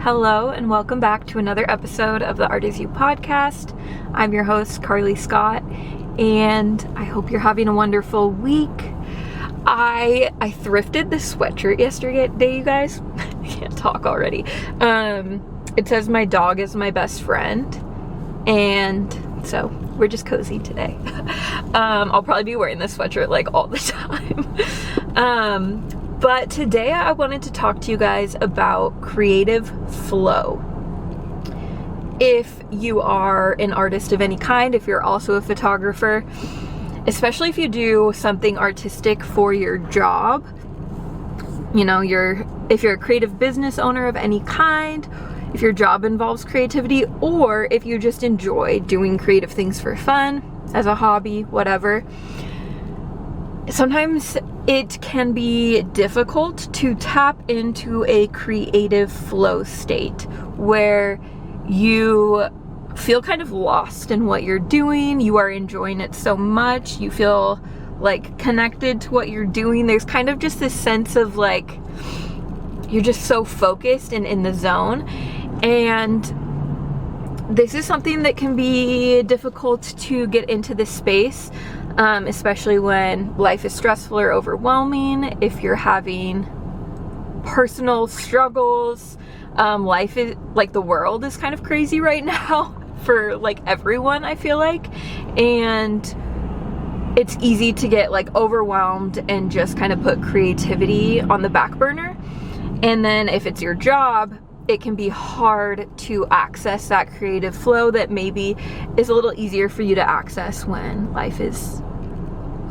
Hello and welcome back to another episode of the Art Is You podcast. I'm your host, Carly Scott, and I hope you're having a wonderful week. I thrifted this sweatshirt yesterday, you guys. I can't talk already. It says my dog is my best friend, and so we're just cozy today. I'll probably be wearing this sweatshirt like all the time. But today I wanted to talk to you guys about creative flow. If you are an artist of any kind, if you're also a photographer, especially if you do something artistic for your job, if you're a creative business owner of any kind, if your job involves creativity, or if you just enjoy doing creative things for fun, as a hobby, whatever, sometimes it can be difficult to tap into a creative flow state where you feel kind of lost in what you're doing. You are enjoying it so much. You feel like connected to what you're doing. There's kind of just this sense of like, you're just so focused and in the zone. And this is something that can be difficult to get into this space, especially when life is stressful or overwhelming. If you're having personal struggles, life is like, the world is kind of crazy right now for like everyone, I feel like, and it's easy to get like overwhelmed and just kind of put creativity on the back burner. And then if it's your job, it can be hard to access that creative flow that maybe is a little easier for you to access when life is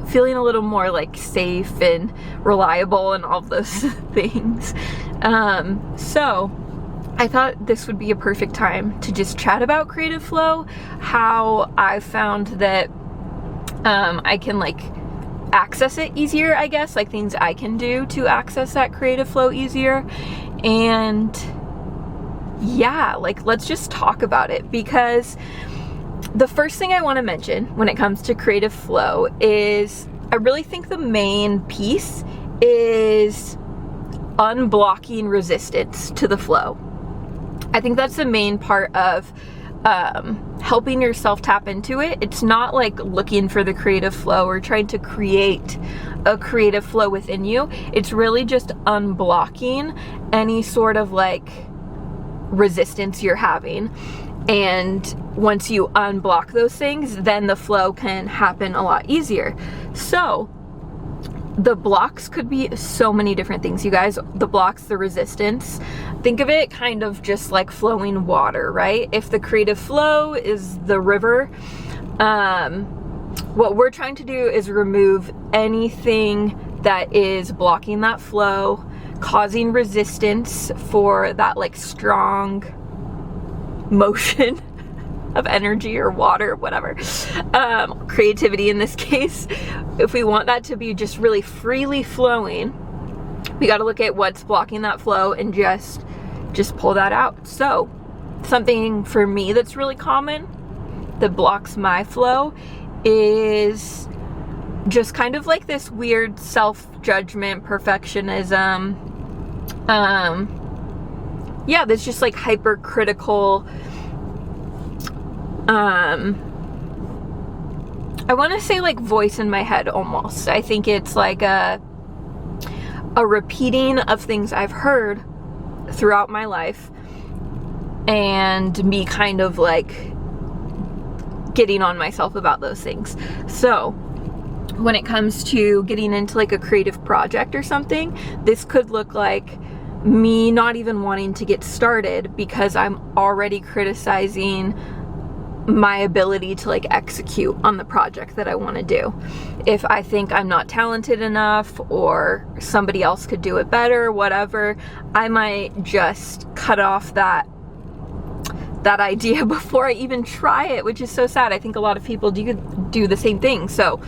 feeling a little more like safe and reliable and all of those things. So I thought this would be a perfect time to just chat about creative flow, how I found that I can like access it easier, I guess, like things I can do to access that creative flow easier. And yeah, like let's just talk about it, because the first thing I want to mention when it comes to creative flow is I really think the main piece is unblocking resistance to the flow. I think that's the main part of helping yourself tap into it. It's not like looking for the creative flow or trying to create a creative flow within you. It's really just unblocking any sort of like resistance you're having. And once you unblock those things, then the flow can happen a lot easier. So the blocks could be so many different things, you guys. The blocks, the resistance. Think of it kind of just like flowing water, right? If the creative flow is the river, what we're trying to do is remove anything that is blocking that flow, causing resistance for that like strong motion of energy or water, whatever, creativity in this case. If we want that to be just really freely flowing, we got to look at what's blocking that flow and just pull that out. So something for me that's really common that blocks my flow is just kind of like this weird self-judgment, perfectionism, that's just like hypercritical. I want to say like voice in my head almost. I think it's like a repeating of things I've heard throughout my life, and me kind of like getting on myself about those things. So when it comes to getting into like a creative project or something, this could look like me not even wanting to get started because I'm already criticizing my ability to like execute on the project that I want to do. If I think I'm not talented enough or somebody else could do it better, whatever, I might just cut off that idea before I even try it, which is so sad. I think a lot of people do the same thing. So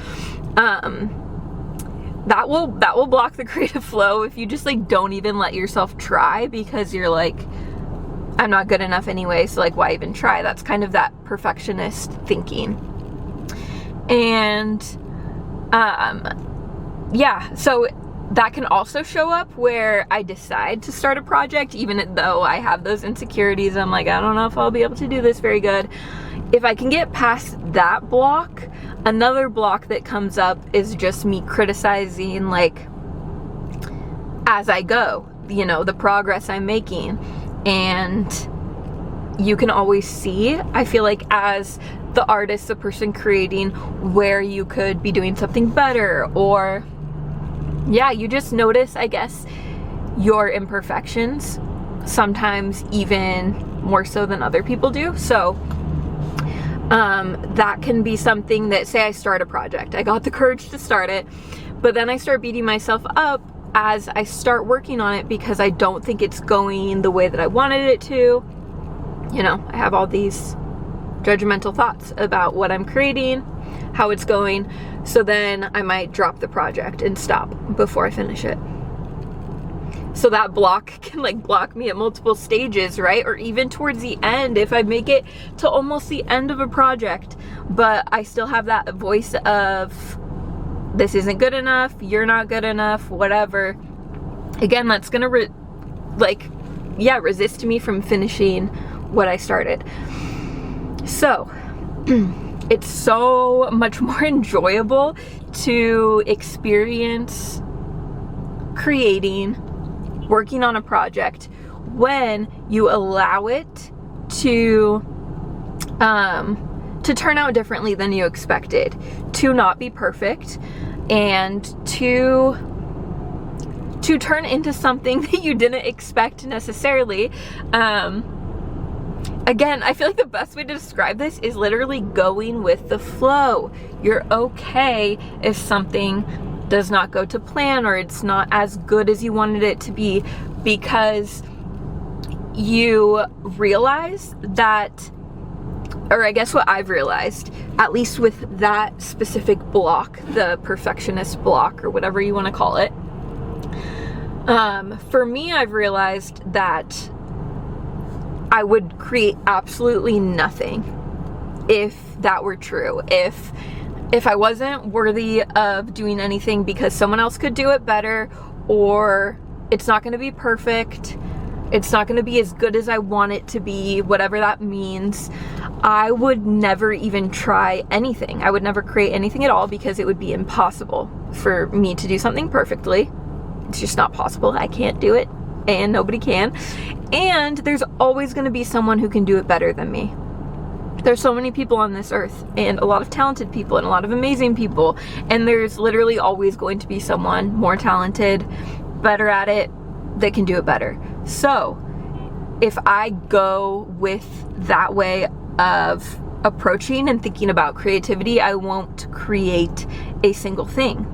that will block the creative flow if you just like don't even let yourself try, because you're like, I'm not good enough anyway, so like why even try? That's kind of that perfectionist thinking. And so that can also show up where I decide to start a project, even though I have those insecurities. I'm like, I don't know if I'll be able to do this very good. If I can get past that block, another block that comes up is just me criticizing, like, as I go, you know, the progress I'm making. And you can always see, I feel like, as the artist, the person creating, where you could be doing something better, or yeah, you just notice, I guess, your imperfections, sometimes even more so than other people do. So that can be something that, say I start a project, I got the courage to start it, but then I start beating myself up as I start working on it because I don't think it's going the way that I wanted it to. You know, I have all these judgmental thoughts about what I'm creating, how it's going, so then I might drop the project and stop before I finish it. So that block can like block me at multiple stages, right? Or even towards the end, if I make it to almost the end of a project, but I still have that voice of, this isn't good enough, you're not good enough, whatever. Again, that's gonna resist me from finishing what I started. So it's so much more enjoyable to experience creating, working on a project, when you allow it to turn out differently than you expected, to not be perfect, and to turn into something that you didn't expect necessarily. Again, I feel like the best way to describe this is literally going with the flow. You're okay if something does not go to plan, or it's not as good as you wanted it to be, because you realize that, or I guess what I've realized, at least with that specific block, the perfectionist block, or whatever you want to call it, for me, I've realized that I would create absolutely nothing if that were true. If I wasn't worthy of doing anything because someone else could do it better, or it's not going to be perfect, it's not going to be as good as I want it to be, whatever that means, I would never even try anything. I would never create anything at all, because it would be impossible for me to do something perfectly. It's just not possible. I can't do it, and nobody can. And there's always going to be someone who can do it better than me. There's so many people on this earth, and a lot of talented people, and a lot of amazing people, and there's literally always going to be someone more talented, better at it, that can do it better. So if I go with that way of approaching and thinking about creativity, I won't create a single thing.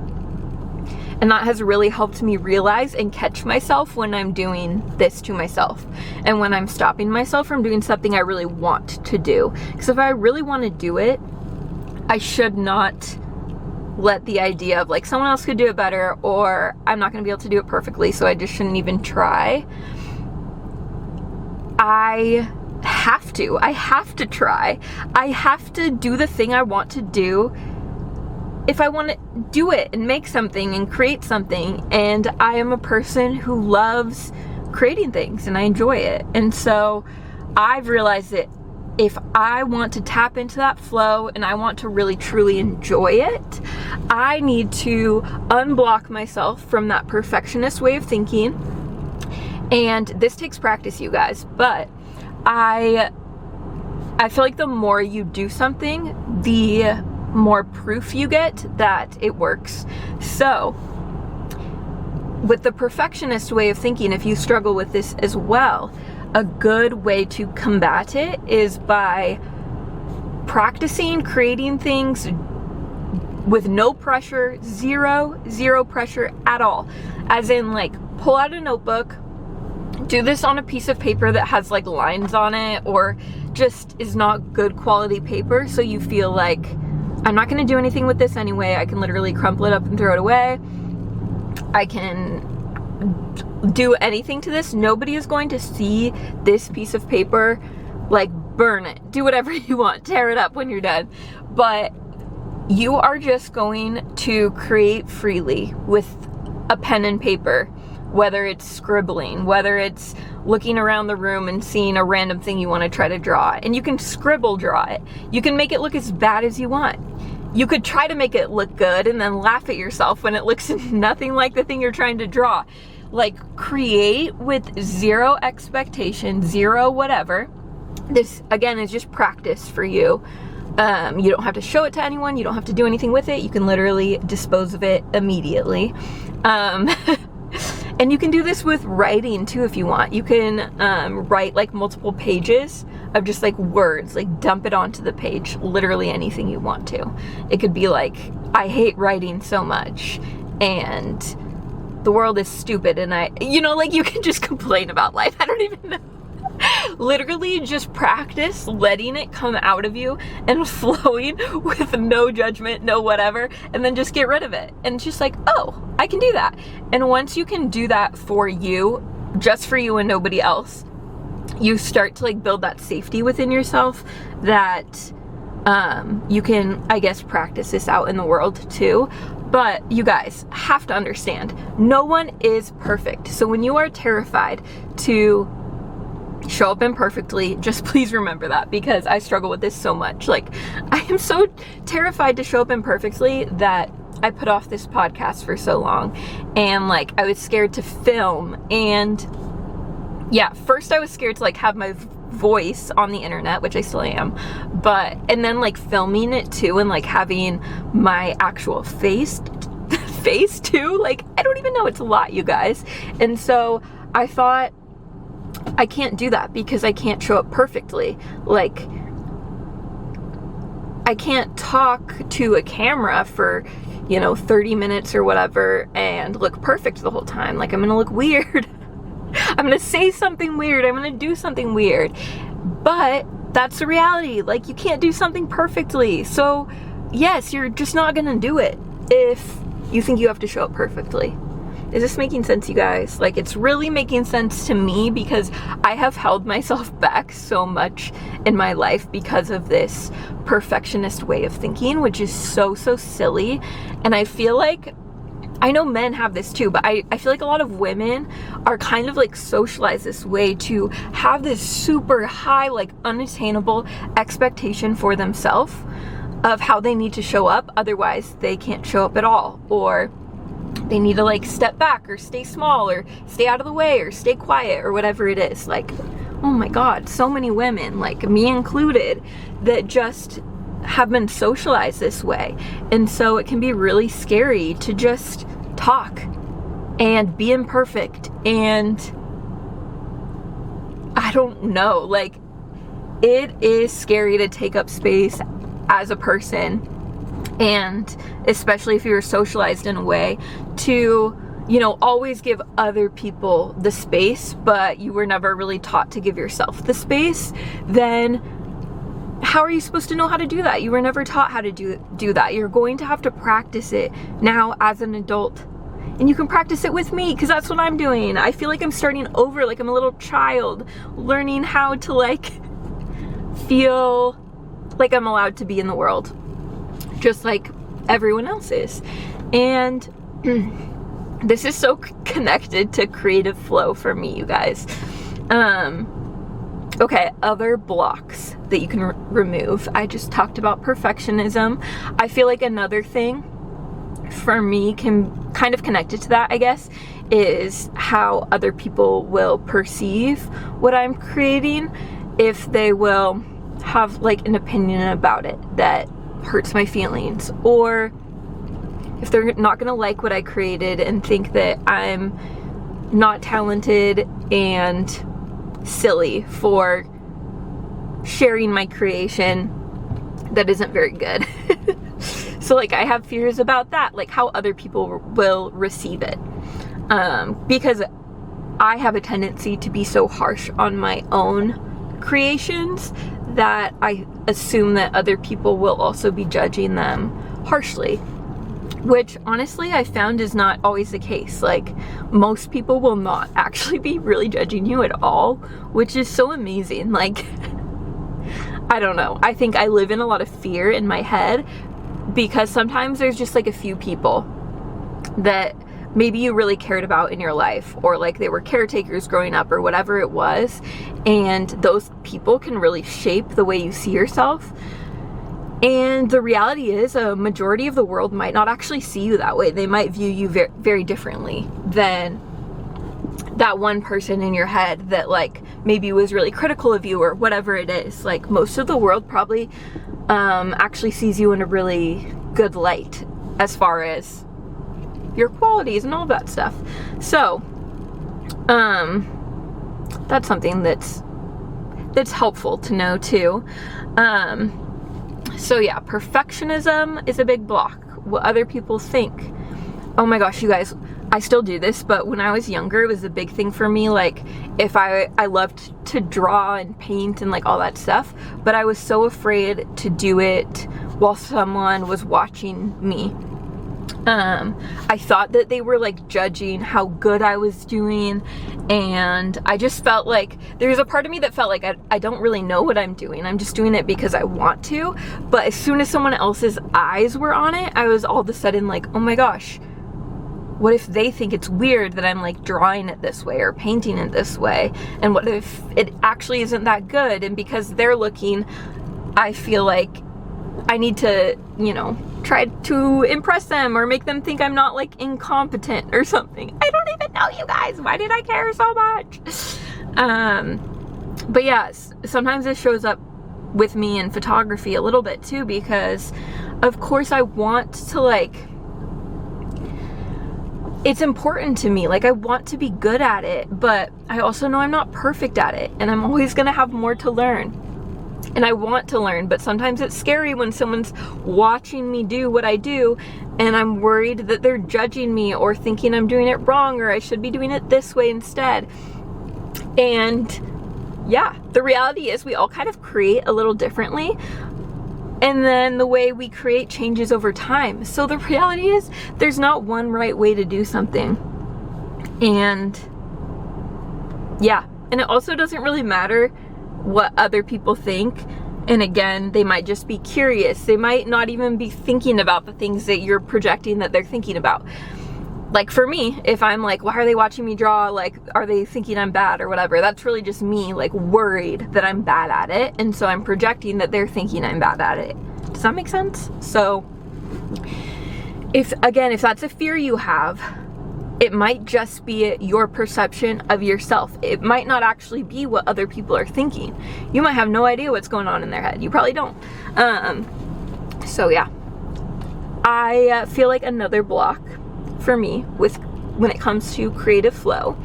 And that has really helped me realize and catch myself when I'm doing this to myself, and when I'm stopping myself from doing something I really want to do. Because if I really want to do it, I should not let the idea of like someone else could do it better, or I'm not going to be able to do it perfectly, so I just shouldn't even try. I have to try. I have to do the thing I want to do if I want to do it and make something and create something. And I am a person who loves creating things, and I enjoy it. And so I've realized that if I want to tap into that flow and I want to really truly enjoy it, I need to unblock myself from that perfectionist way of thinking. And this takes practice, you guys, but I feel like the more you do something, the more proof you get that it works. So with the perfectionist way of thinking, if you struggle with this as well, a good way to combat it is by practicing creating things with no pressure, zero pressure at all. As in, like, pull out a notebook, do this on a piece of paper that has like lines on it, or just is not good quality paper, so you feel like, I'm not going to do anything with this anyway. I can literally crumple it up and throw it away. I can do anything to this. Nobody is going to see this piece of paper. Like, burn it. Do whatever you want. Tear it up when you're done. But you are just going to create freely with a pen and paper, whether it's scribbling, whether it's looking around the room and seeing a random thing you want to try to draw. And you can scribble draw it. You can make it look as bad as you want. You could try to make it look good and then laugh at yourself when it looks nothing like the thing you're trying to draw. Like, create with zero expectation, zero whatever. This, again, is just practice for you. You don't have to show it to anyone. You don't have to do anything with it. You can literally dispose of it immediately. And you can do this with writing too if you want. You can write like multiple pages of just like words, like dump it onto the page, literally anything you want to. It could be like, I hate writing so much and the world is stupid and like you can just complain about life. I don't even know. Literally just practice letting it come out of you and flowing with no judgment, no whatever, and then just get rid of it. And just like, oh, I can do that. And once you can do that for you, just for you and nobody else, you start to like build that safety within yourself that you can, I guess, practice this out in the world too. But you guys have to understand, no one is perfect. So when you are terrified to show up imperfectly, just please remember that, because I struggle with this so much. Like, I am so terrified to show up imperfectly that I put off this podcast for so long. And like, I was scared to film. And yeah, first I was scared to like have my voice on the internet, which I still am, and then like filming it too, and like having my actual face too, like, I don't even know, it's a lot, you guys. And so I thought, I can't do that because I can't show up perfectly. Like, I can't talk to a camera for 30 minutes or whatever and look perfect the whole time. Like, I'm gonna look weird. I'm gonna say something weird. I'm gonna do something weird. But that's the reality. Like, you can't do something perfectly. So yes, you're just not gonna do it if you think you have to show up perfectly. Is this making sense, you guys? Like, it's really making sense to me because I have held myself back so much in my life because of this perfectionist way of thinking, which is so silly. And I feel like, I know men have this too, but I feel like a lot of women are kind of like socialized this way to have this super high, like unattainable expectation for themselves of how they need to show up. Otherwise, they can't show up at all. Or they need to like step back or stay small or stay out of the way or stay quiet or whatever it is. Like, oh my God, so many women, like me included, that just have been socialized this way. And so it can be really scary to just talk and be imperfect. And I don't know, like, it is scary to take up space as a person. And especially if you're socialized in a way to, always give other people the space, but you were never really taught to give yourself the space, then how are you supposed to know how to do that? You were never taught how to do that. You're going to have to practice it now as an adult. And you can practice it with me, because that's what I'm doing. I feel like I'm starting over, like I'm a little child learning how to like feel like I'm allowed to be in the world, just like everyone else is. And this is so connected to creative flow for me, you guys. Okay, other blocks that you can remove. I just talked about perfectionism. I feel like another thing for me can kind of connected to that, I guess, is how other people will perceive what I'm creating. If they will have like an opinion about it that hurts my feelings, or if they're not gonna like what I created and think that I'm not talented and silly for sharing my creation that isn't very good. So like, I have fears about that, like how other people will receive it, because I have a tendency to be so harsh on my own creations that I assume that other people will also be judging them harshly, which honestly I found is not always the case. Like, most people will not actually be really judging you at all, which is so amazing. Like, I don't know, I think I live in a lot of fear in my head because sometimes there's just like a few people that maybe you really cared about in your life, or like they were caretakers growing up or whatever it was, and those people can really shape the way you see yourself. And the reality is a majority of the world might not actually see you that way. They might view you very, very differently than that one person in your head that like maybe was really critical of you or whatever it is. Like most of the world probably actually sees you in a really good light as far as your qualities and all that stuff. So that's something that's helpful to know too. So yeah, perfectionism is a big block. What other people think. Oh my gosh, you guys, I still do this, but when I was younger, it was a big thing for me. Like if I loved to draw and paint and like all that stuff, but I was so afraid to do it while someone was watching me. I thought that they were like judging how good I was doing, and I just felt like there's a part of me that felt like I don't really know what I'm doing. I'm just doing it because I want to. But as soon as someone else's eyes were on it, I was all of a sudden like, oh my gosh, what if they think it's weird that I'm like drawing it this way or painting it this way? And what if it actually isn't that good? And because they're looking, I feel like I need to, you know, try to impress them or make them think I'm not like incompetent or something. I don't even know, you guys. Why did I care so much? But yes, sometimes it shows up with me in photography a little bit too, because of course I want to like, it's important to me. Like I want to be good at it, but I also know I'm not perfect at it, and I'm always gonna have more to learn. And I want to learn, but sometimes it's scary when someone's watching me do what I do and I'm worried that they're judging me or thinking I'm doing it wrong or I should be doing it this way instead. And yeah, the reality is we all kind of create a little differently, and then the way we create changes over time. So the reality is there's not one right way to do something. And yeah, and it also doesn't really matter what other people think. And again, they might just be curious. They might not even be thinking about the things that you're projecting that they're thinking about. Like for me, if I'm like, why are they watching me draw? Like, are they thinking I'm bad or whatever? That's really just me like worried that I'm bad at it. And so I'm projecting that they're thinking I'm bad at it. Does that make sense? So if that's a fear you have, it might just be your perception of yourself. It might not actually be what other people are thinking. You might have no idea what's going on in their head. You probably don't. So yeah, I feel like another block for me when it comes to creative flow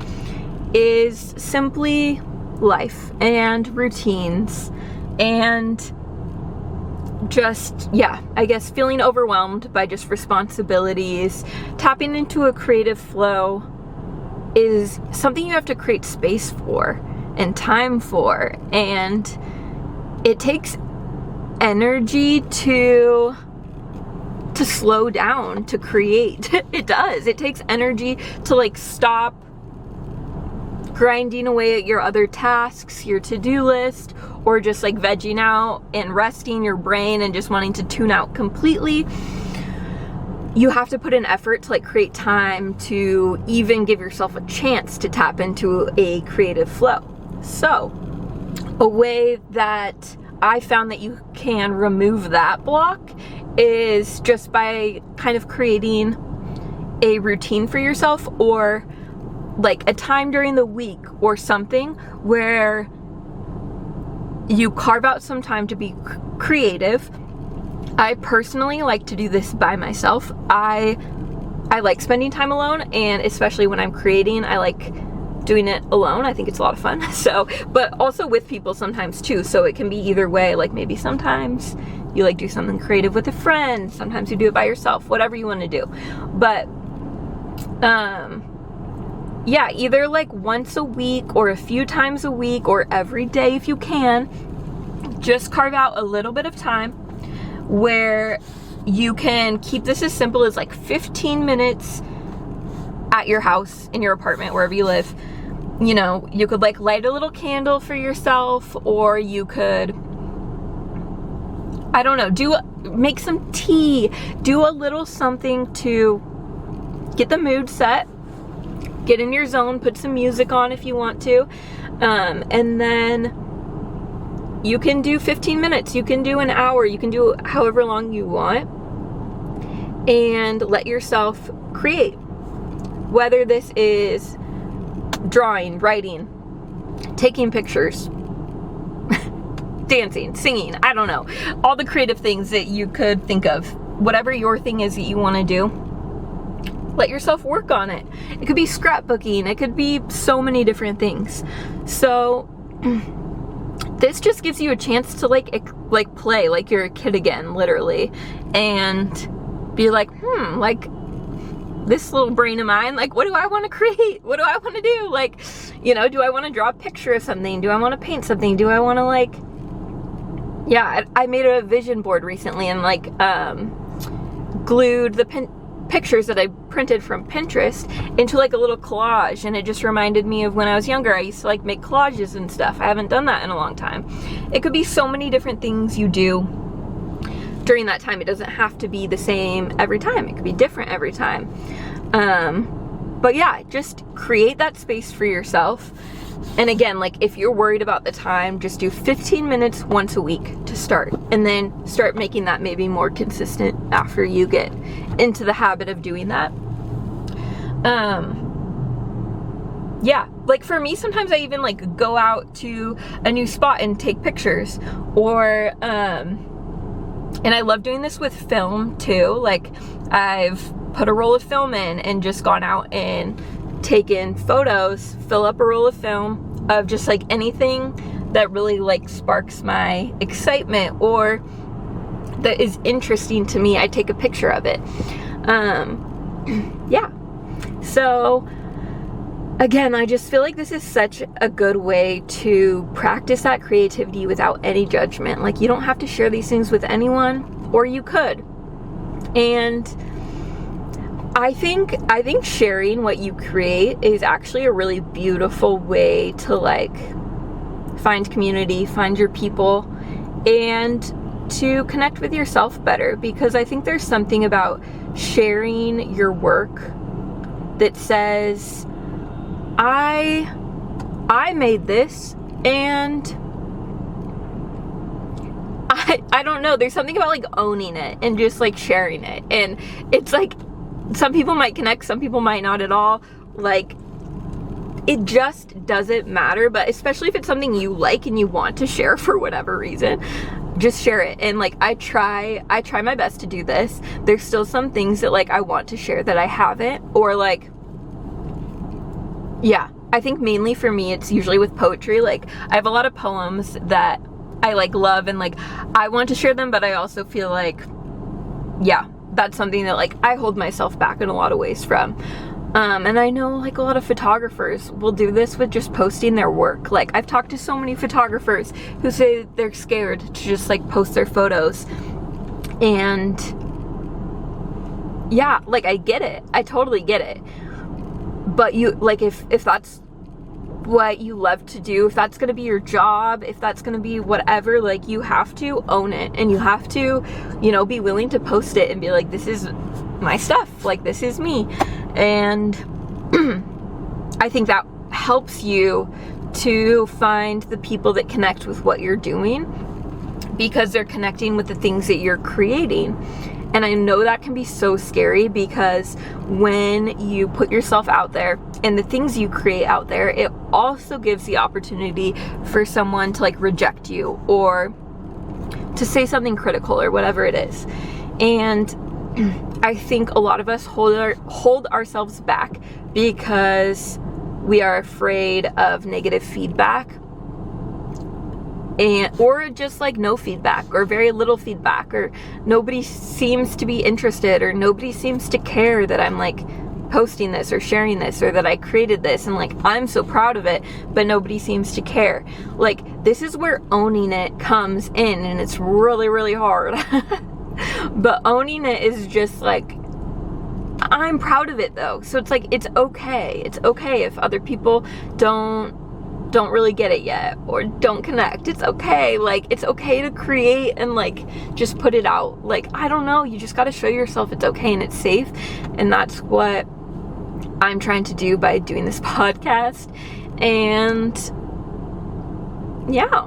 is simply life and routines and just, yeah, I guess feeling overwhelmed by just responsibilities. Tapping into a creative flow is something you have to create space for and time for, and it takes energy to slow down, to create. It does. It takes energy to like stop grinding away at your other tasks, your to-do list, or just like vegging out and resting your brain and just wanting to tune out completely. You have to put in effort to like create time to even give yourself a chance to tap into a creative flow. So a way that I found that you can remove that block is just by kind of creating a routine for yourself, or like a time during the week or something where you carve out some time to be creative. I personally like to do this by myself. I like spending time alone, and especially when I'm creating, I like doing it alone. I think it's a lot of fun. So, but also with people sometimes too. So it can be either way. Like maybe sometimes you like do something creative with a friend. Sometimes you do it by yourself, whatever you want to do. But, yeah, either like once a week or a few times a week or every day if you can, just carve out a little bit of time where you can keep this as simple as like 15 minutes at your house, in your apartment, wherever you live. You know, you could like light a little candle for yourself, or you could, I don't know, make some tea, do a little something to get the mood set, get in your zone, put some music on if you want to, and then you can do 15 minutes, you can do an hour, you can do however long you want, and let yourself create. Whether this is drawing, writing, taking pictures, dancing, singing, I don't know, all the creative things that you could think of, whatever your thing is that you want to do, let yourself work on it. It could be scrapbooking, it could be so many different things. So this just gives you a chance to like play like you're a kid again, literally, and be like, like this little brain of mine, like, what do I want to create? What do I want to do? Like, you know, do I want to draw a picture of something? Do I want to paint something? Do I want to like, yeah, I made a vision board recently and like glued the pictures that I printed from Pinterest into like a little collage, and it just reminded me of when I was younger. I used to like make collages and stuff. I haven't done that in a long time. It could be so many different things you do during that time. It doesn't have to be the same every time. It could be different every time. But yeah, just create that space for yourself. And again, like if you're worried about the time, just do 15 minutes once a week to start, and then start making that maybe more consistent after you get into the habit of doing that. Yeah, like for me, sometimes I even like go out to a new spot and take pictures, or and I love doing this with film too. Like I've put a roll of film in and just gone out and taken photos, fill up a roll of film of just like anything that really like sparks my excitement or that is interesting to me. I take a picture of it. Yeah. So again, I just feel like this is such a good way to practice that creativity without any judgment. Like you don't have to share these things with anyone, or you could. And I think sharing what you create is actually a really beautiful way to like find community, find your people, and to connect with yourself better, because I think there's something about sharing your work that says, I made this, and I don't know, there's something about like owning it and just like sharing it. And it's like, some people might connect, some people might not at all. Like, it just doesn't matter. But especially if it's something you like and you want to share for whatever reason, just share it. And like, I try my best to do this. There's still some things that like I want to share that I haven't, or like, yeah, I think mainly for me, it's usually with poetry. Like I have a lot of poems that I like love, and like I want to share them, but I also feel like, yeah, that's something that like I hold myself back in a lot of ways from. And I know like a lot of photographers will do this with just posting their work. Like I've talked to so many photographers who say they're scared to just like post their photos. And yeah, like I get it. I totally get it. But you, like, if that's what you love to do, if that's gonna be your job, if that's gonna be whatever, like you have to own it, and you have to, you know, be willing to post it and be like, this is my stuff, like this is me. And I think that helps you to find the people that connect with what you're doing, because they're connecting with the things that you're creating. And I know that can be so scary, because when you put yourself out there and the things you create out there, it also gives the opportunity for someone to like reject you or to say something critical or whatever it is. And I think a lot of us hold ourselves back because we are afraid of negative feedback, or just like no feedback, or very little feedback, or nobody seems to be interested, or nobody seems to care that I'm like posting this or sharing this, or that I created this and like I'm so proud of it, but nobody seems to care. Like this is where owning it comes in, and it's really, really hard. But owning it is just like, I'm proud of it though. So it's like, it's okay. It's okay if other people don't really get it yet or don't connect. It's okay. Like it's okay to create and like just put it out. Like I don't know, you just got to show yourself it's okay and it's safe. And that's what I'm trying to do by doing this podcast. And yeah.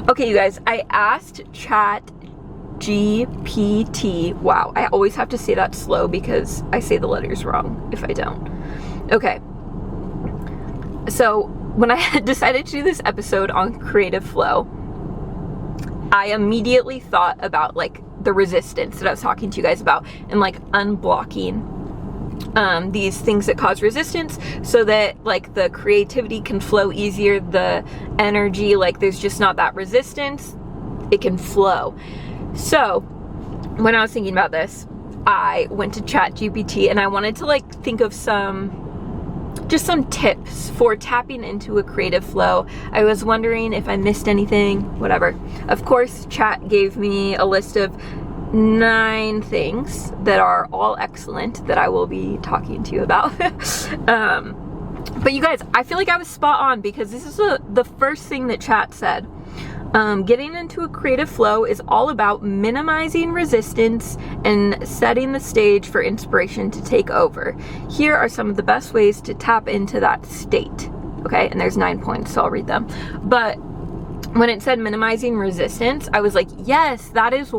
Okay, you guys, I asked ChatGPT. Wow, I always have to say that slow because I say the letters wrong if I don't. Okay. So when I decided to do this episode on creative flow, I immediately thought about like the resistance that I was talking to you guys about and like unblocking these things that cause resistance so that like the creativity can flow easier, the energy, like there's just not that resistance, it can flow. So when I was thinking about this, I went to ChatGPT and I wanted to like think of some tips for tapping into a creative flow. I was wondering if I missed anything, whatever. Of course, Chat gave me a list of 9 things that are all excellent that I will be talking to you about. But you guys, I feel like I was spot on because this is the first thing that Chat said. Getting into a creative flow is all about minimizing resistance and setting the stage for inspiration to take over. Here are some of the best ways to tap into that state. Okay, and there's 9 points, so I'll read them. But when it said minimizing resistance, I was like, yes, that is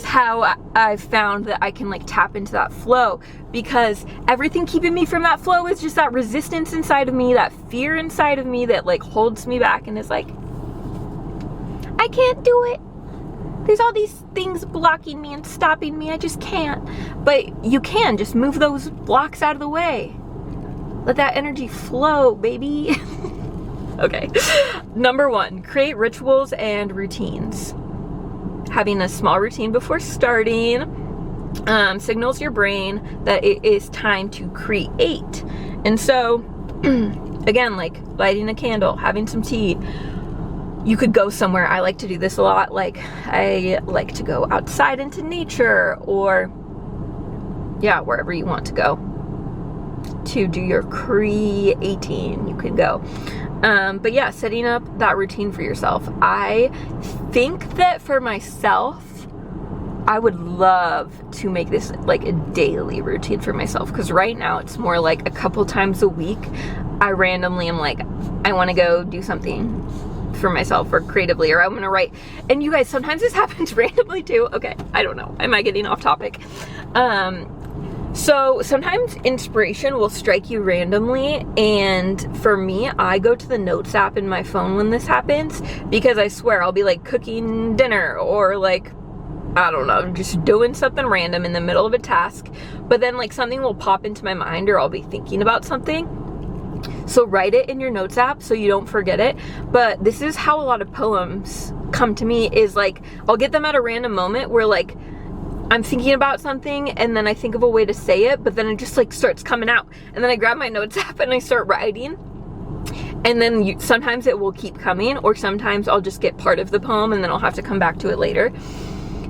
how I found that I can like tap into that flow, because everything keeping me from that flow is just that resistance inside of me, that fear inside of me that like holds me back and is like, I can't do it. There's all these things blocking me and stopping me. I just can't. But you can just move those blocks out of the way. Let that energy flow, baby. Okay. Number 1, create rituals and routines. Having a small routine before starting signals your brain that it is time to create. And so, again, like lighting a candle, having some tea. You could go somewhere. I like to do this a lot. Like, I like to go outside into nature or, yeah, wherever you want to go to do your creating, you can go. But yeah, setting up that routine for yourself. I think that for myself, I would love to make this like a daily routine for myself, because right now it's more like a couple times a week. I randomly am like, I want to go do something for myself or creatively, or I'm going to write. And you guys, sometimes this happens randomly too. Okay, I don't know. Am I getting off topic? So sometimes inspiration will strike you randomly, and for me, I go to the notes app in my phone when this happens, because I swear I'll be like cooking dinner or like, I don't know, just doing something random in the middle of a task, but then like something will pop into my mind or I'll be thinking about something. So write it in your notes app so you don't forget it. But this is how a lot of poems come to me, is like I'll get them at a random moment where like I'm thinking about something and then I think of a way to say it, but then it just like starts coming out. And then I grab my notes app and I start writing. And then sometimes it will keep coming, or sometimes I'll just get part of the poem and then I'll have to come back to it later.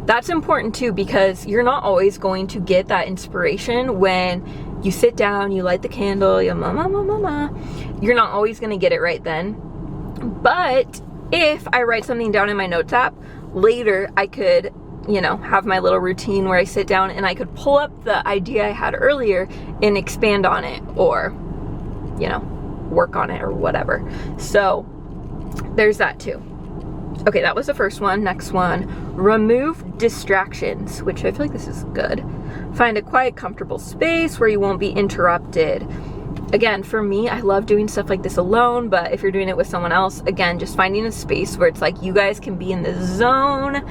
That's important too, because you're not always going to get that inspiration when you sit down, you light the candle, you mama. You're not always going to get it right then. But if I write something down in my notes app, later I could, you know, have my little routine where I sit down and I could pull up the idea I had earlier and expand on it, or, you know, work on it or whatever. So there's that too. Okay, that was the first one. Next one, remove distractions, which I feel like this is good. Find a quiet, comfortable space where you won't be interrupted. Again, for me, I love doing stuff like this alone, but if you're doing it with someone else, again, just finding a space where it's like you guys can be in the zone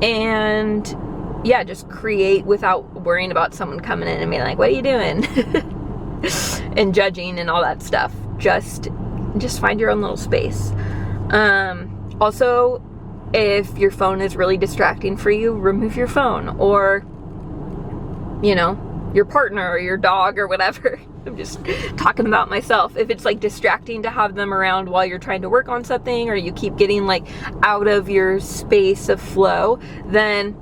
and yeah, just create without worrying about someone coming in and being like, what are you doing? And judging and all that stuff. Just find your own little space. Also, if your phone is really distracting for you, remove your phone, or, you know, your partner or your dog or whatever. I'm just talking about myself. If it's like distracting to have them around while you're trying to work on something, or you keep getting like out of your space of flow, then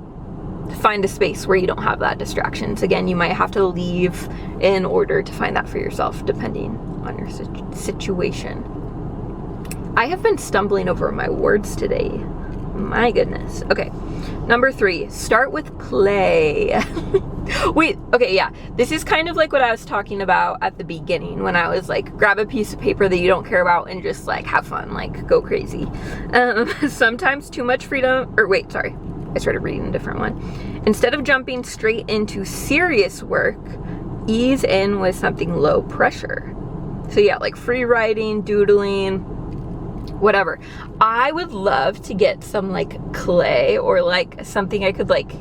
find a space where you don't have that distractions. Again, you might have to leave in order to find that for yourself, depending on your situation. I have been stumbling over my words today. My goodness. Okay. Number 3, start with play. Wait, okay, yeah. This is kind of like what I was talking about at the beginning when I was like, grab a piece of paper that you don't care about and just like have fun, like go crazy. Sometimes too much freedom, or wait, sorry. I started reading a different one. Instead of jumping straight into serious work, ease in with something low pressure. So yeah, like free writing, doodling, whatever. I would love to get some like clay or like something I could like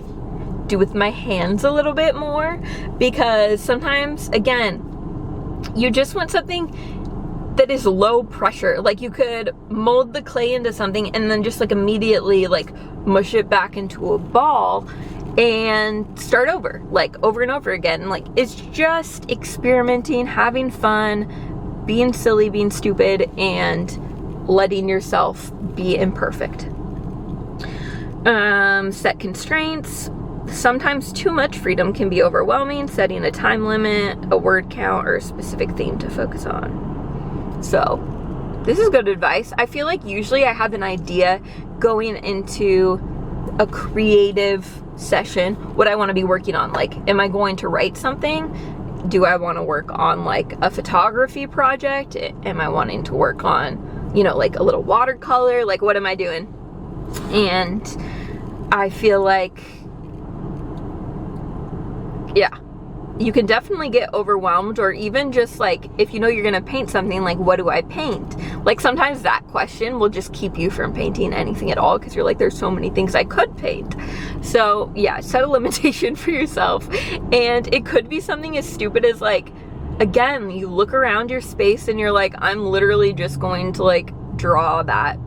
do with my hands a little bit more, because sometimes, again, you just want something that is low pressure. Like you could mold the clay into something and then just like immediately like mush it back into a ball and start over, like over and over again. Like it's just experimenting, having fun, being silly, being stupid, and letting yourself be imperfect. Set constraints. Sometimes too much freedom can be overwhelming. Setting a time limit, a word count, or a specific theme to focus on. So this is good advice. I feel like usually I have an idea going into a creative session, what I want to be working on. Like, am I going to write something? Do I want to work on like a photography project? Am I wanting to work on, you know, like a little watercolor? Like, what am I doing? And I feel like, yeah, you can definitely get overwhelmed, or even just like, if you know you're gonna paint something, like what do I paint? Like sometimes that question will just keep you from painting anything at all, because you're like, there's so many things I could paint. So yeah, set a limitation for yourself. And it could be something as stupid as like, again, you look around your space and you're like, I'm literally just going to like draw that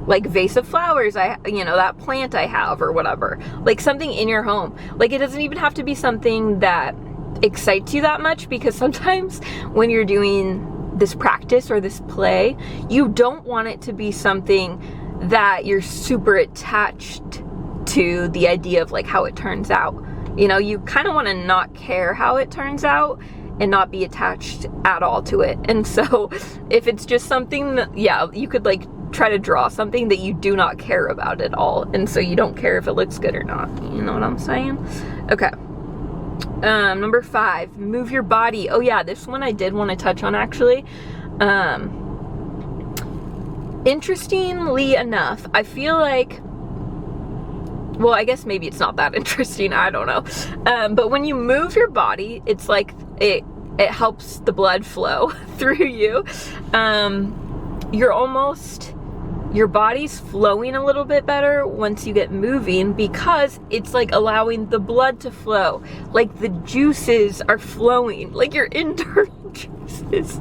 like vase of flowers, that plant I have, or whatever. Like something in your home. Like it doesn't even have to be something that excites you that much, because sometimes when you're doing this practice or this play, you don't want it to be something that you're super attached to the idea of like how it turns out. You know, you kind of want to not care how it turns out and not be attached at all to it. And so if it's just something that, yeah, you could like try to draw something that you do not care about at all, and so you don't care if it looks good or not. You know what I'm saying? Okay. Number 5, move your body. Oh yeah, this one I did want to touch on actually. Interestingly enough, I feel like, well, I guess maybe it's not that interesting, I don't know. But when you move your body, it's like it helps the blood flow through you. Your body's flowing a little bit better once you get moving, because it's like allowing the blood to flow. Like the juices are flowing, like your internal juices.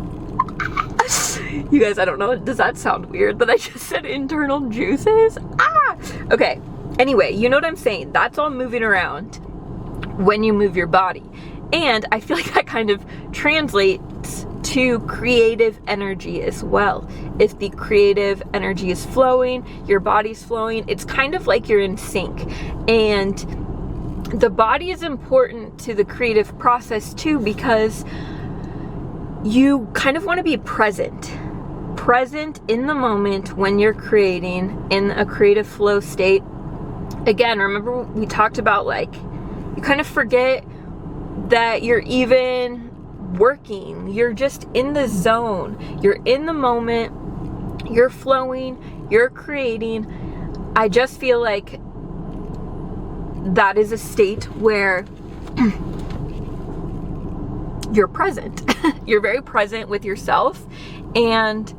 You guys, I don't know, does that sound weird that I just said internal juices? Okay, anyway, you know what I'm saying. That's all moving around when you move your body. And I feel like that kind of translates to creative energy as well. If the creative energy is flowing, your body's flowing, it's kind of like you're in sync. And the body is important to the creative process too, because you kind of want to be present in the moment when you're creating in a creative flow state. Again, remember we talked about like, you kind of forget that you're even working. You're just in the zone. You're in the moment. You're flowing. You're creating. I just feel like that is a state where you're present. You're very present with yourself. And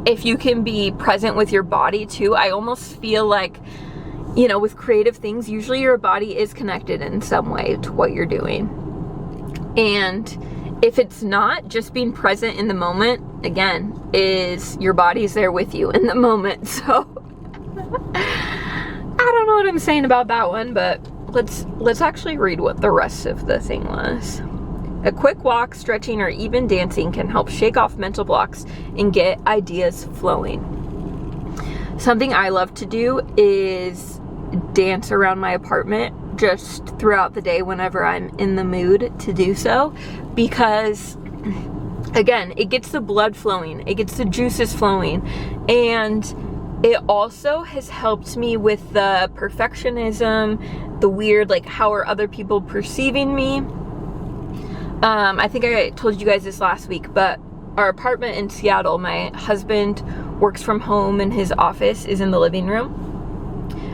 if you can be present with your body too, I almost feel like, you know, with creative things, usually your body is connected in some way to what you're doing. And if it's not, just being present in the moment, again, is your body's there with you in the moment. So I don't know what I'm saying about that one, but let's actually read what the rest of the thing was. A quick walk, stretching, or even dancing can help shake off mental blocks and get ideas flowing. Something I love to do is dance around my apartment just throughout the day whenever I'm in the mood to do so, because again, it gets the blood flowing, it gets the juices flowing, and it also has helped me with the perfectionism, the weird, like, how are other people perceiving me? I think I told you guys this last week, but our apartment in Seattle, my husband works from home and his office is in the living room.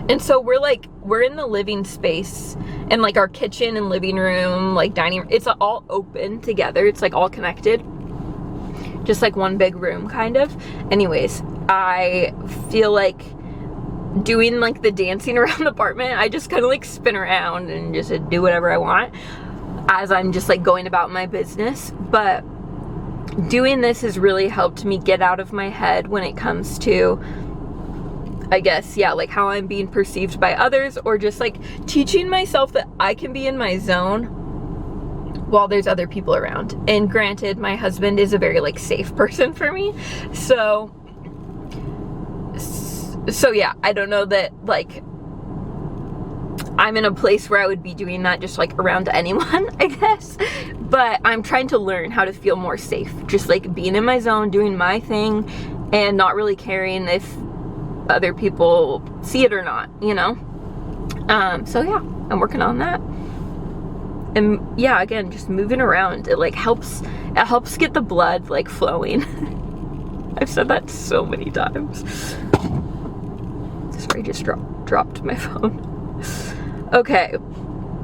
And so we're in the living space, and like our kitchen and living room, like dining room, it's all open together. It's like all connected. Just like one big room kind of. Anyways, I feel like doing like the dancing around the apartment, I just kind of like spin around and just do whatever I want as I'm just like going about my business. But doing this has really helped me get out of my head when it comes to, I guess, yeah, like how I'm being perceived by others, or just like teaching myself that I can be in my zone while there's other people around. And granted, my husband is a very like safe person for me. So yeah, I don't know that like I'm in a place where I would be doing that just like around anyone, I guess. But I'm trying to learn how to feel more safe, just like being in my zone, doing my thing, and not really caring if other people see it or not, you know? So yeah, I'm working on that. And yeah, again, just moving around, it like helps get the blood like flowing. I've said that so many times. Sorry, I just dropped my phone. Okay,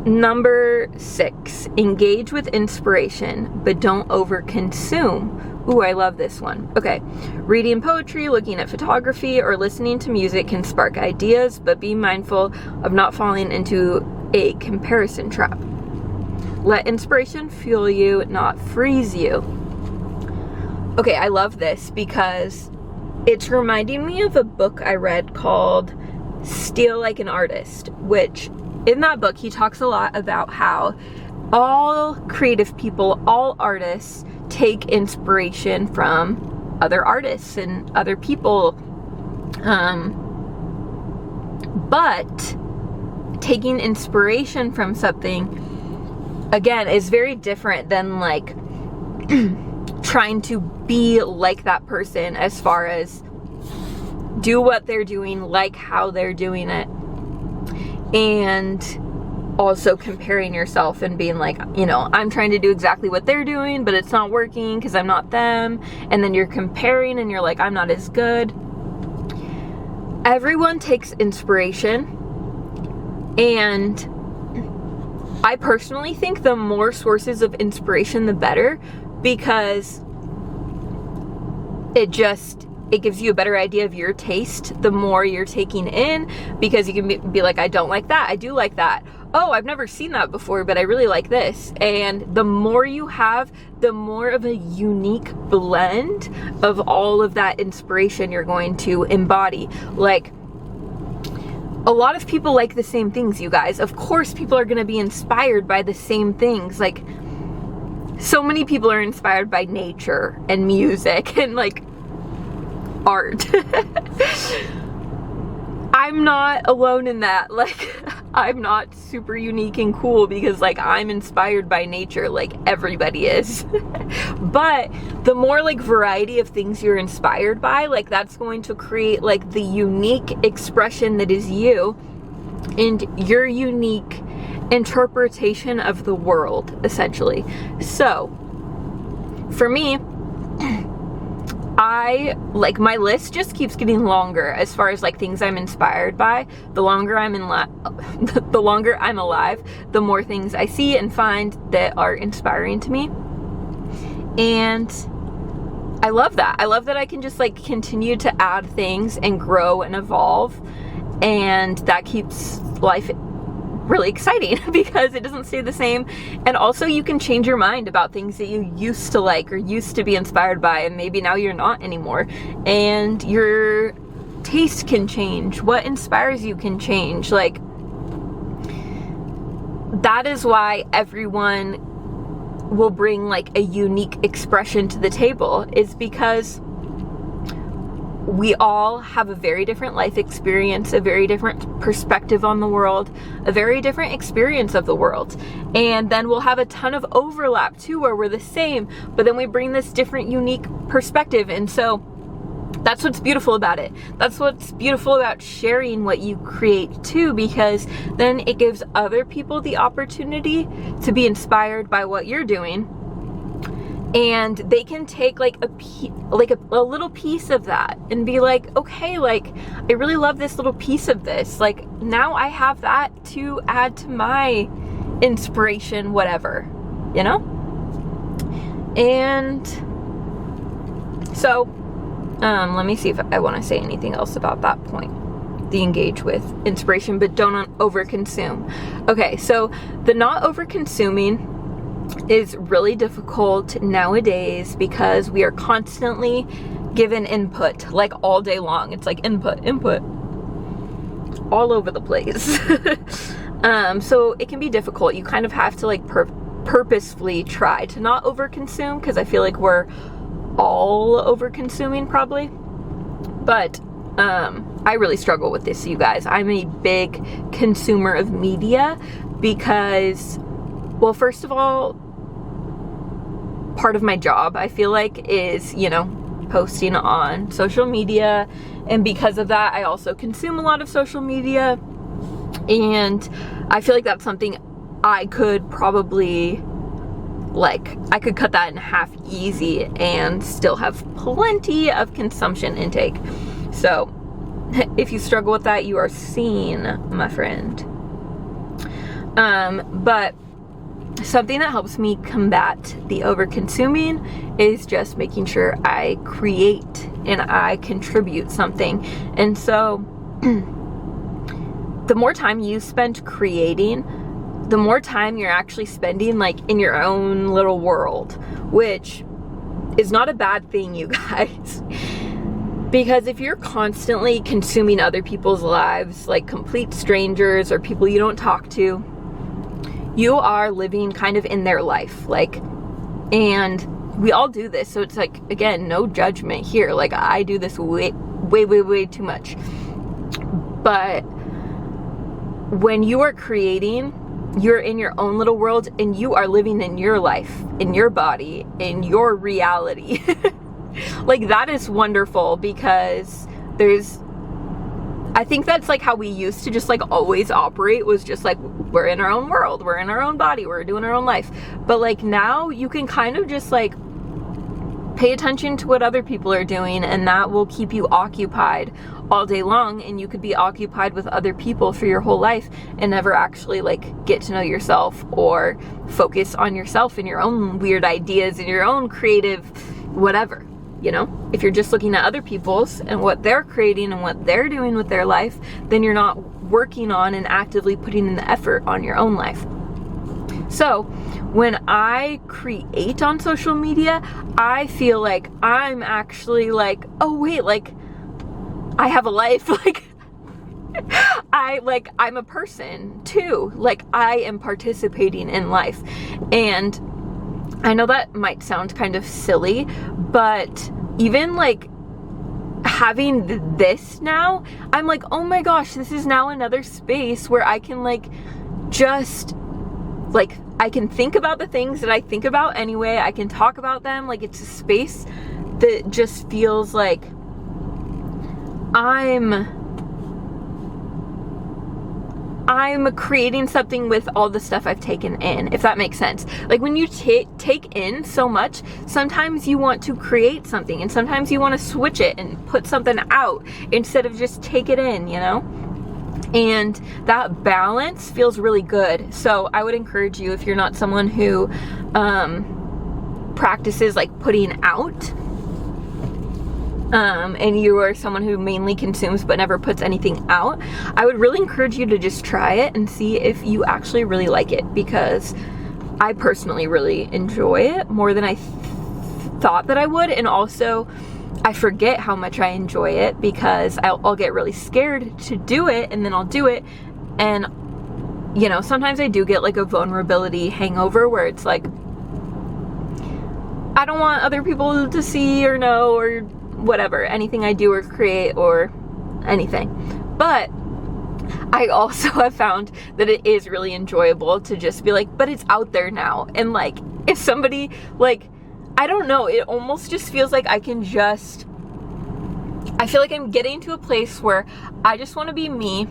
number 6, engage with inspiration, but don't overconsume. Ooh, I love this one. Okay, reading poetry, looking at photography, or listening to music can spark ideas, but be mindful of not falling into a comparison trap. Let inspiration fuel you, not freeze you. Okay, I love this because it's reminding me of a book I read called Steal Like an Artist, which in that book he talks a lot about how all creative people, all artists take inspiration from other artists and other people. But taking inspiration from something, again, is very different than like trying to be like that person, as far as do what they're doing, like how they're doing it, and also comparing yourself and being like, you know, I'm trying to do exactly what they're doing, but it's not working because I'm not them. And then you're comparing and you're like, I'm not as good. Everyone takes inspiration, and I personally think the more sources of inspiration, the better, because it gives you a better idea of your taste the more you're taking in, because you can be like, I don't like that, I do like that. Oh, I've never seen that before, but I really like this. And the more you have, the more of a unique blend of all of that inspiration you're going to embody. Like, a lot of people like the same things, you guys. Of course, people are going to be inspired by the same things. Like, so many people are inspired by nature and music and like art. I'm not alone in that. Like, I'm not super unique and cool because like I'm inspired by nature, like everybody is. But the more like variety of things you're inspired by, like that's going to create like the unique expression that is you and your unique interpretation of the world, essentially. So for me, I like, my list just keeps getting longer as far as like things I'm inspired by. The longer I'm the longer I'm alive, the more things I see and find that are inspiring to me. And I love that. I love that I can just like continue to add things and grow and evolve, and that keeps life really exciting because it doesn't stay the same. And also you can change your mind about things that you used to like or used to be inspired by, and maybe now you're not anymore, and your taste can change. What inspires you can change. Like, that is why everyone will bring like a unique expression to the table, is because we all have a very different life experience, a very different perspective on the world, a very different experience of the world. And then we'll have a ton of overlap too, where we're the same, but then we bring this different, unique perspective. And so That's what's beautiful about it. That's what's beautiful about sharing what you create too, because then it gives other people the opportunity to be inspired by what you're doing, and they can take like a little piece of that and be like, okay, like I really love this little piece of this. Like now I have that to add to my inspiration, whatever, you know? And so let me see if I want to say anything else about that point. The engage with inspiration, but don't overconsume. Okay, so the not overconsuming is really difficult nowadays because we are constantly given input, like all day long. It's like input all over the place. So it can be difficult. You kind of have to like purposefully try to not overconsume, because I feel like we're all over consuming probably, but I really struggle with this, you guys. I'm a big consumer of media because, well, first of all, part of my job I feel like is, you know, posting on social media, and because of that I also consume a lot of social media, and I feel like that's something I could probably, like, I could cut that in half easy and still have plenty of consumption intake. So if you struggle with that, you are seen, my friend. But something that helps me combat the over-consuming is just making sure I create and I contribute something. And so the more time you spend creating, the more time you're actually spending like in your own little world, which is not a bad thing, you guys. Because if you're constantly consuming other people's lives, like complete strangers or people you don't talk to, you are living kind of in their life. Like, and we all do this. So it's like, again, no judgment here. Like I do this way too much. But when you are creating, you're in your own little world and you are living in your life, in your body, in your reality. Like that is wonderful, because I think that's like how we used to just like always operate, was just like we're in our own world, we're in our own body, we're doing our own life. But like now you can kind of just like pay attention to what other people are doing, and that will keep you occupied all day long, and you could be occupied with other people for your whole life and never actually like get to know yourself or focus on yourself and your own weird ideas and your own creative whatever, you know? If you're just looking at other people's and what they're creating and what they're doing with their life, then you're not working on and actively putting in the effort on your own life. So when I create on social media, I feel like I'm actually like, oh wait, like I have a life. Like I'm a person too. Like I am participating in life. And I know that might sound kind of silly, but even like having this now, I'm like, oh my gosh, this is now another space where I can like just like, I can think about the things that I think about anyway. I can talk about them. Like it's a space that just feels like I'm creating something with all the stuff I've taken in, if that makes sense. Like when you take in so much, sometimes you want to create something, and sometimes you want to switch it and put something out instead of just take it in, you know? And that balance feels really good. So I would encourage you, if you're not someone who practices like putting out, and you are someone who mainly consumes but never puts anything out, I would really encourage you to just try it and see if you actually really like it, because I personally really enjoy it more than I thought that I would. And also I forget how much I enjoy it because I'll get really scared to do it, and then I'll do it, and you know, sometimes I do get like a vulnerability hangover where it's like I don't want other people to see or know or whatever, anything I do or create or anything. But I also have found that it is really enjoyable to just be like, but it's out there now. And like, if somebody like, I don't know, it almost just feels like I can just I feel like I'm getting to a place where I just want to be me.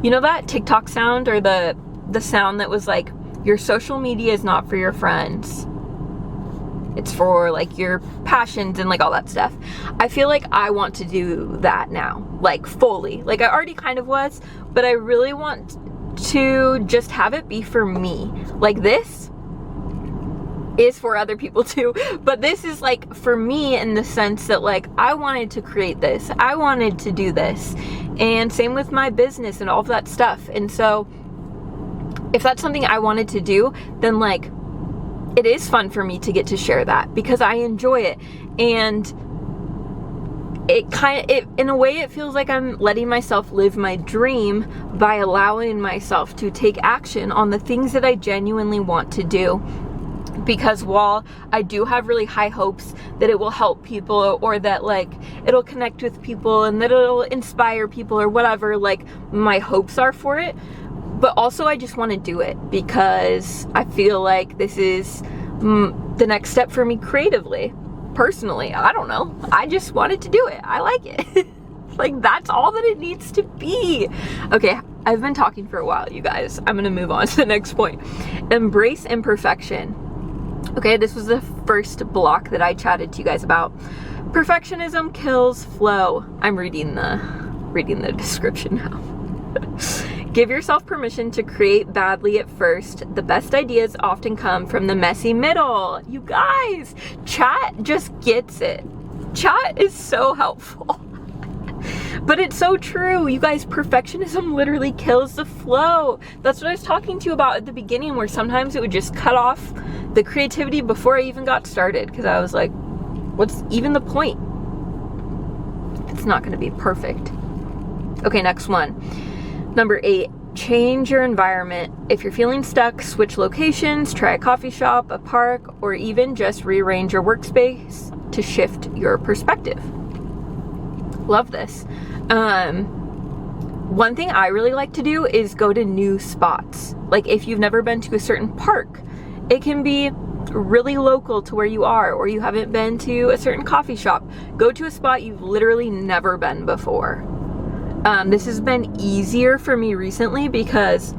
You know that TikTok sound, or the sound that was like, your social media is not for your friends, it's for like your passions and like all that stuff. I feel like I want to do that now, like fully. Like I already kind of was, but I really want to just have it be for me. Like this is for other people too, but this is like for me in the sense that like I wanted to create this, I wanted to do this, and same with my business and all of that stuff. And so if that's something I wanted to do, then like it is fun for me to get to share that because I enjoy it. And it in a way it feels like I'm letting myself live my dream by allowing myself to take action on the things that I genuinely want to do. Because while I do have really high hopes that it will help people, or that like it'll connect with people and that it'll inspire people or whatever, like my hopes are for it, but also I just want to do it because I feel like this is the next step for me creatively, personally. I don't know, I just wanted to do it. I like it. Like that's all that it needs to be. Okay, I've been talking for a while, you guys. I'm gonna move on to the next point. Embrace imperfection. Okay, this was the first block that I chatted to you guys about. Perfectionism kills flow. I'm reading the description now. Give yourself permission to create badly at first. The best ideas often come from the messy middle. You guys, chat just gets it. Chat is so helpful. But it's so true. You guys, perfectionism literally kills the flow. That's what I was talking to you about at the beginning, where sometimes it would just cut off the creativity before I even got started, because I was like, what's even the point? It's not going to be perfect. Okay, next one. Number 8, change your environment. If you're feeling stuck, switch locations, try a coffee shop, a park, or even just rearrange your workspace to shift your perspective. Love this. One thing I really like to do is go to new spots. Like if you've never been to a certain park, it can be really local to where you are, or you haven't been to a certain coffee shop. Go to a spot you've literally never been before. This has been easier for me recently because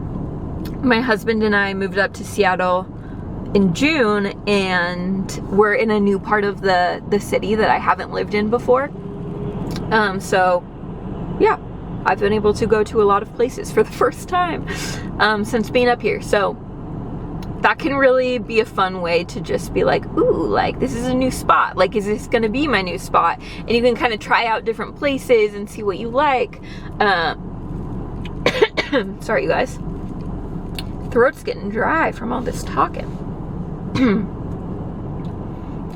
my husband and I moved up to Seattle in June, and we're in a new part of the city that I haven't lived in before. So yeah, I've been able to go to a lot of places for the first time since being up here. So that can really be a fun way to just be like, ooh, like this is a new spot. Like, is this gonna be my new spot? And you can kind of try out different places and see what you like. Sorry, you guys. Throat's getting dry from all this talking.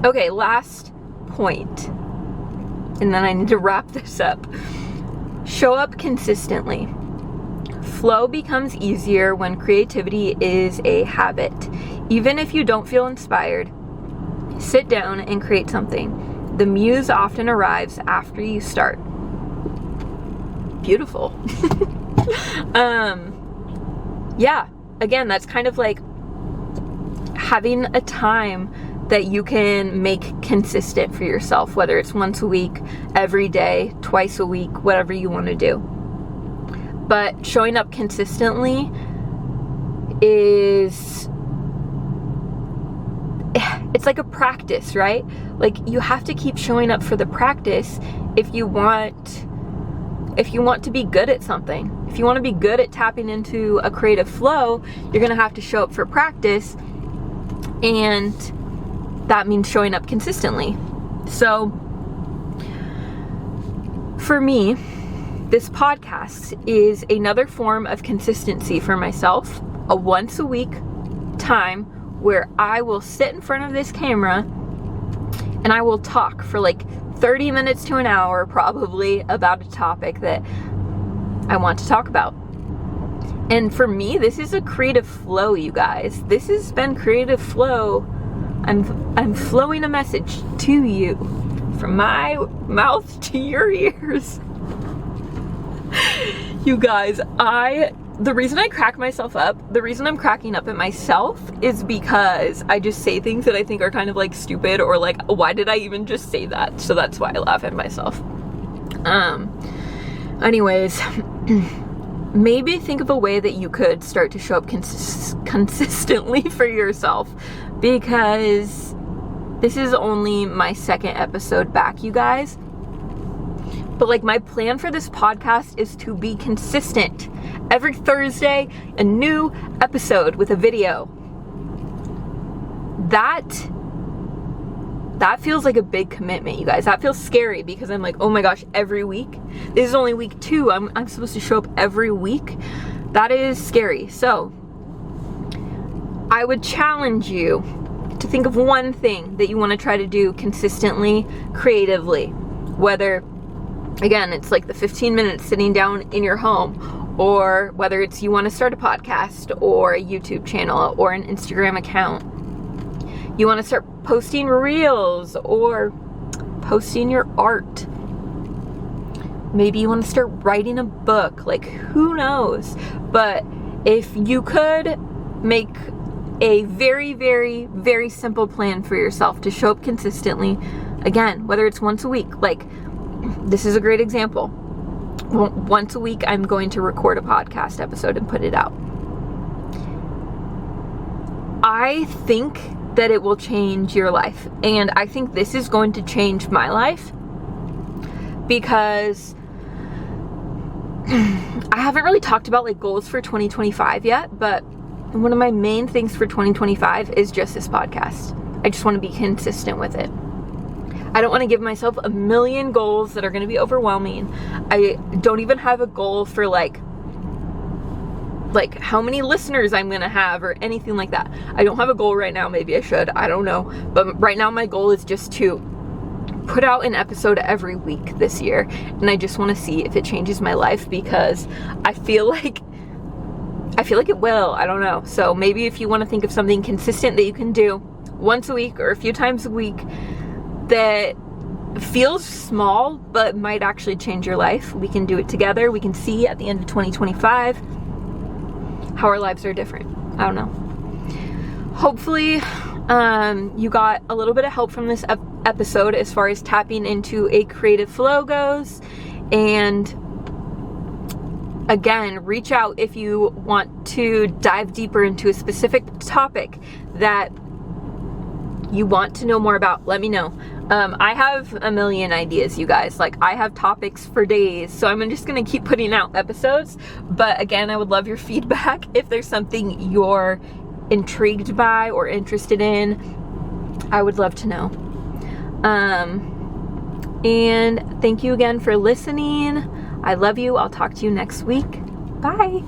Okay, last point. And then I need to wrap this up. Show up consistently. Flow becomes easier when creativity is a habit. Even if you don't feel inspired, sit down and create something. The muse often arrives after you start. Beautiful. Yeah, again, that's kind of like having a time that you can make consistent for yourself, whether it's once a week, every day, twice a week, whatever you want to do. But showing up consistently it's like a practice, right? Like you have to keep showing up for the practice if you want to be good at something. If you want to be good at tapping into a creative flow, you're going to have to show up for practice, and that means showing up consistently. So for me, this podcast is another form of consistency for myself, a once a week time where I will sit in front of this camera and I will talk for like 30 minutes to an hour probably about a topic that I want to talk about. And for me, this is a creative flow, you guys. This has been creative flow. I'm flowing a message to you from my mouth to your ears. You guys, the reason I crack myself up, the reason I'm cracking up at myself is because I just say things that I think are kind of like stupid, or like, why did I even just say that? So that's why I laugh at myself. Anyways, maybe think of a way that you could start to show up consistently for yourself, because this is only my second episode back, you guys. But like, my plan for this podcast is to be consistent. Every Thursday, a new episode with a video. That feels like a big commitment, you guys. That feels scary, because I'm like, oh my gosh, every week? This is only week 2. I'm supposed to show up every week? That is scary. So I would challenge you to think of one thing that you want to try to do consistently, creatively. Whether, again, it's like the 15 minutes sitting down in your home, or whether it's you want to start a podcast or a YouTube channel or an Instagram account. You want to start posting reels or posting your art. Maybe you want to start writing a book. Like, who knows? But if you could make a very, very, very simple plan for yourself to show up consistently, again, whether it's once a week, like this is a great example. Once a week, I'm going to record a podcast episode and put it out. I think that it will change your life. And I think this is going to change my life, because I haven't really talked about like goals for 2025 yet, but one of my main things for 2025 is just this podcast. I just want to be consistent with it. I don't want to give myself a million goals that are going to be overwhelming. I don't even have a goal for like how many listeners I'm going to have or anything like that. I don't have a goal right now. Maybe I should. I don't know. But right now my goal is just to put out an episode every week this year. And I just want to see if it changes my life, because I feel like it will. I don't know. So maybe if you want to think of something consistent that you can do once a week or a few times a week that feels small but might actually change your life, we can do it together. We can see at the end of 2025 how our lives are different. I don't know. Hopefully you got a little bit of help from this episode as far as tapping into a creative flow goes. And again, reach out if you want to dive deeper into a specific topic that you want to know more about. Let me know. I have a million ideas, you guys. Like, I have topics for days, so I'm just gonna keep putting out episodes. But again, I would love your feedback if there's something you're intrigued by or interested in. I would love to know. And thank you again for listening. I love you. I'll talk to you next week. Bye.